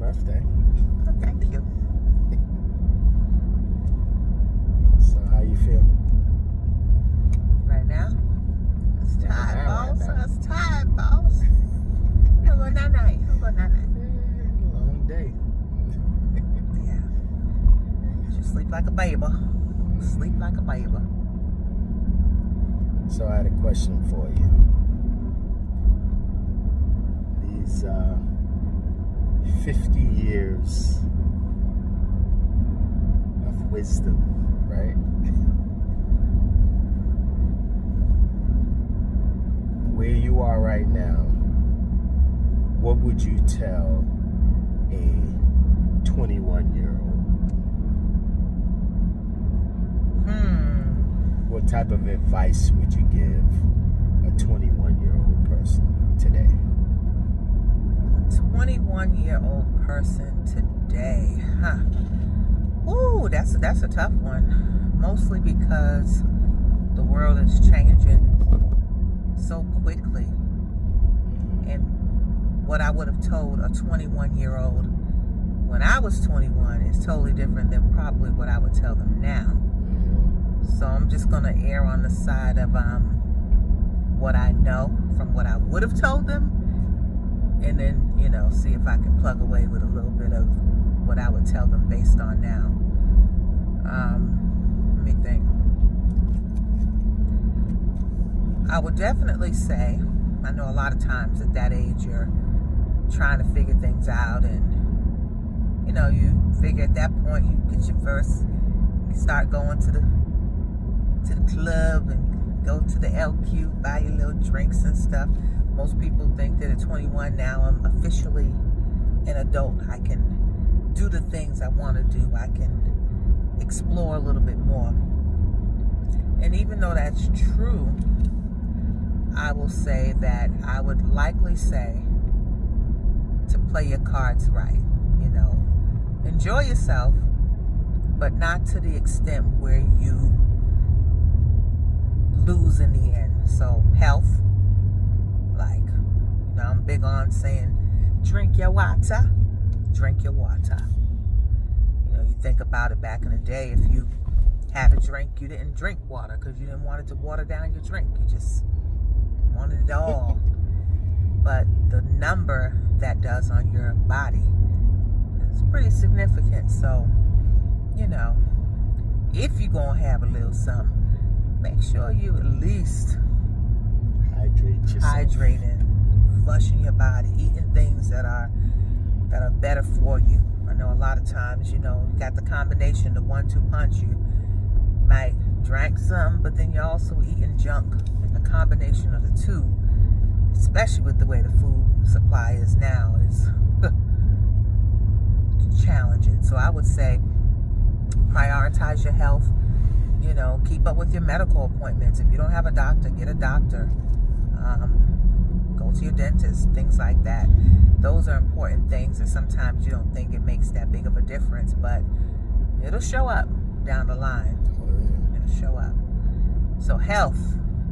birthday. Oh, thank you. So how you feel? Right now? It's Right tired, now, boss. right now. It's tired, boss. He'll go night-night. He'll go night-night. Long day. Yeah. Just sleep like a baby. Sleep like a baby. So I had a question for you. These 50 years of wisdom, right? Where you are right now, what would you tell a 21-year-old? What type of advice would you give a 21-year-old person today? 21-year-old person today, huh? Ooh, that's a tough one. Mostly because the world is changing so quickly, and what I would have told a 21-year-old when I was 21 is totally different than probably what I would tell them now. So I'm just gonna err on the side of what I know from what I would have told them, and then see if I can plug away with a little bit of what I would tell them based on now. Let me think. I would definitely say, I know a lot of times at that age you're trying to figure things out, and you figure at that point you get your first, you start going to the club and go to the LQ, buy your little drinks and stuff. Most people think that at 21 now I'm officially an adult. I can do the things I want to do. I can explore a little bit more. And even though that's true, I will say that I would likely say to play your cards right. Enjoy yourself, but not to the extent where you lose in the end. So health, like, I'm big on saying, drink your water. You think about it, back in the day, if you had a drink, you didn't drink water because you didn't want it to water down your drink. You just wanted it all. But the number that does on your body is pretty significant. So, if you're going to have a little something, make sure you at least hydrating, flushing your body, eating things that are better for you. I know a lot of times, you got the combination, the 1-2 punch. You might drink some, but then you're also eating junk. And the combination of the two, especially with the way the food supply is now, is challenging. So I would say prioritize your health. Keep up with your medical appointments. If you don't have a doctor, get a doctor. Go to your dentist, things like that. Those are important things, and sometimes you don't think it makes that big of a difference, but it'll show up down the line. It'll show up. So health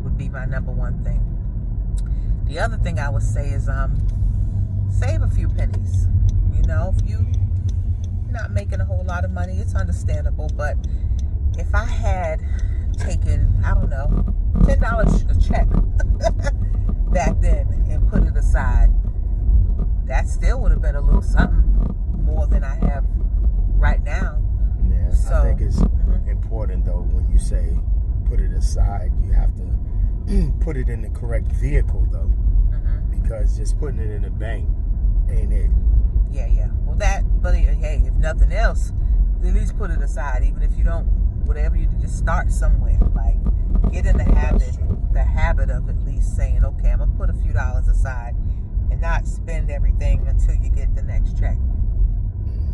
would be my number one thing. The other thing I would say is save a few pennies. If you're not making a whole lot of money, it's understandable, but if I had taken, I don't know, $10 a check back then and put it aside, that still would have been a little something more than I have right now. Yeah, so, I think it's important, though, when you say put it aside, you have to put it in the correct vehicle, though, because just putting it in the bank ain't it. Yeah. Well, but hey, if nothing else, at least put it aside. Even if you don't, whatever you do, just start somewhere. Like, get in the habit of at least saying, okay, I'm gonna put a few dollars aside and not spend everything until you get the next check.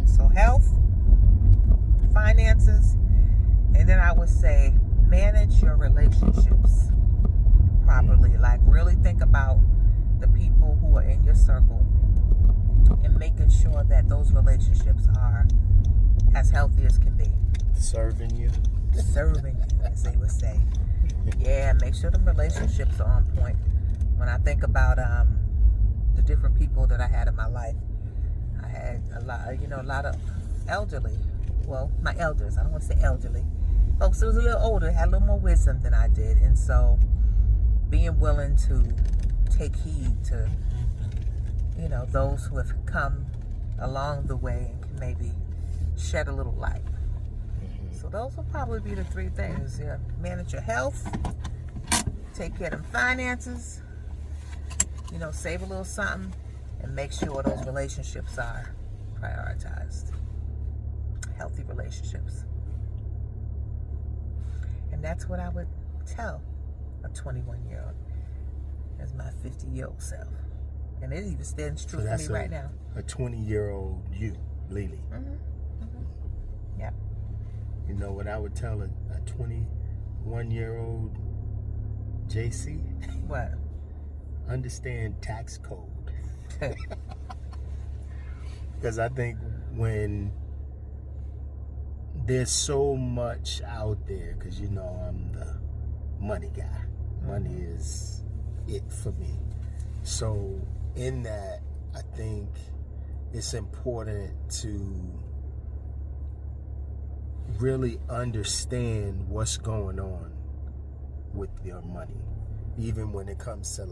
So health, finances, and then I would say manage your relationships properly. Like, really think about the people who are in your circle and making sure that those relationships are as healthy as can be. Serving you, as they would say. Yeah, make sure the relationships are on point. When I think about the different people that I had in my life, I had a a lot of elderly. Well, my elders. I don't want to say elderly. Folks who was a little older had a little more wisdom than I did, and so being willing to take heed to, those who have come along the way and can maybe shed a little light. So those will probably be the three things. Yeah, manage your health, take care of them finances, save a little something, and make sure those relationships are prioritized. Healthy relationships. And that's what I would tell a 21-year-old as my 50-year-old self. And it even stands true for me right now. A 20-year-old you, Lily. Yep. You know what I would tell a 21-year-old JC? What? Understand tax code. Because I think when there's so much out there, because I'm the money guy. Money is it for me. So in that, I think it's important to really understand what's going on with your money. Even when it comes to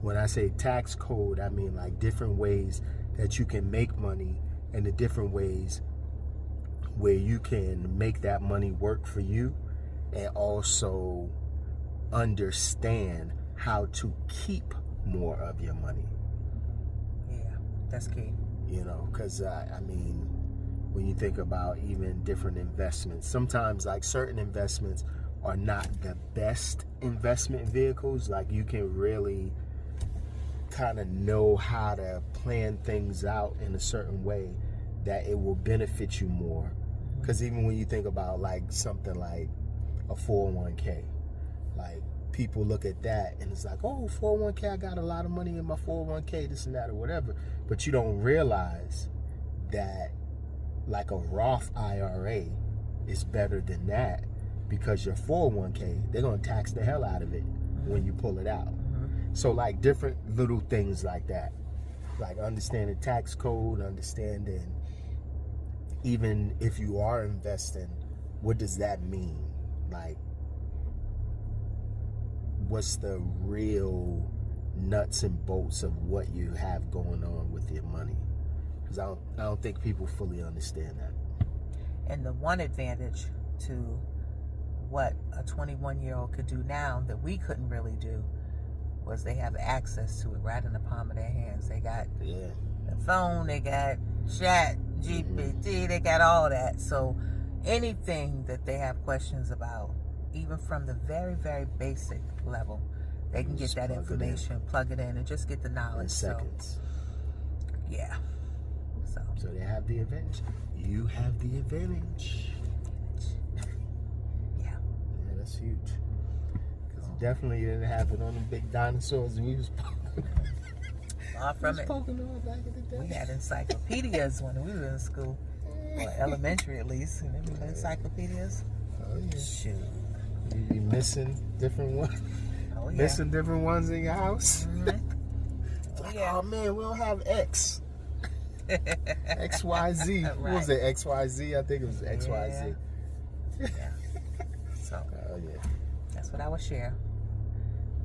when I say tax code, I mean different ways that you can make money and the different ways where you can make that money work for you, and also understand how to keep more of your money. Yeah, that's key. Because when you think about even different investments, sometimes certain investments are not the best investment vehicles. You can really kind of know how to plan things out in a certain way that it will benefit you more. Because even when you think about something like a 401k, people look at that and it's oh, 401k, I got a lot of money in my 401k, this and that or whatever. But you don't realize that a Roth IRA is better than that, because your 401k, they're going to tax the hell out of it when you pull it out. So different little things like that, understanding tax code, understanding even if you are investing, what does that mean? What's the real nuts and bolts of what you have going on with your money? Because I don't think people fully understand that. And the one advantage to what a 21-year-old could do now that we couldn't really do was they have access to it right in the palm of their hands. They got the phone, they got chat, GPT, they got all that. So anything that they have questions about, even from the very, very basic level, they can get that information, plug it in, and just get the knowledge. In seconds. Yeah. So they have the advantage. You have the advantage. Yeah. Yeah, that's huge. Because it definitely didn't happen on the big dinosaurs we was far from it. Poking on back in the day. We had encyclopedias when we were in school, or elementary at least. Remember encyclopedias? Oh yeah. Shoot. You be missing different ones. Oh yeah. Missing different ones in your house. Oh man, we don't have X. XYZ. Right. What was it? XYZ? I think it was XYZ. Yeah. So. Oh yeah. That's what I would share.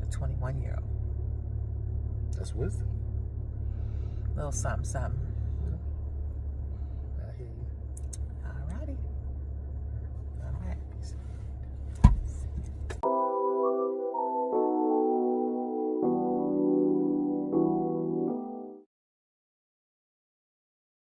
The 21-year-old. That's wisdom. Little something, something.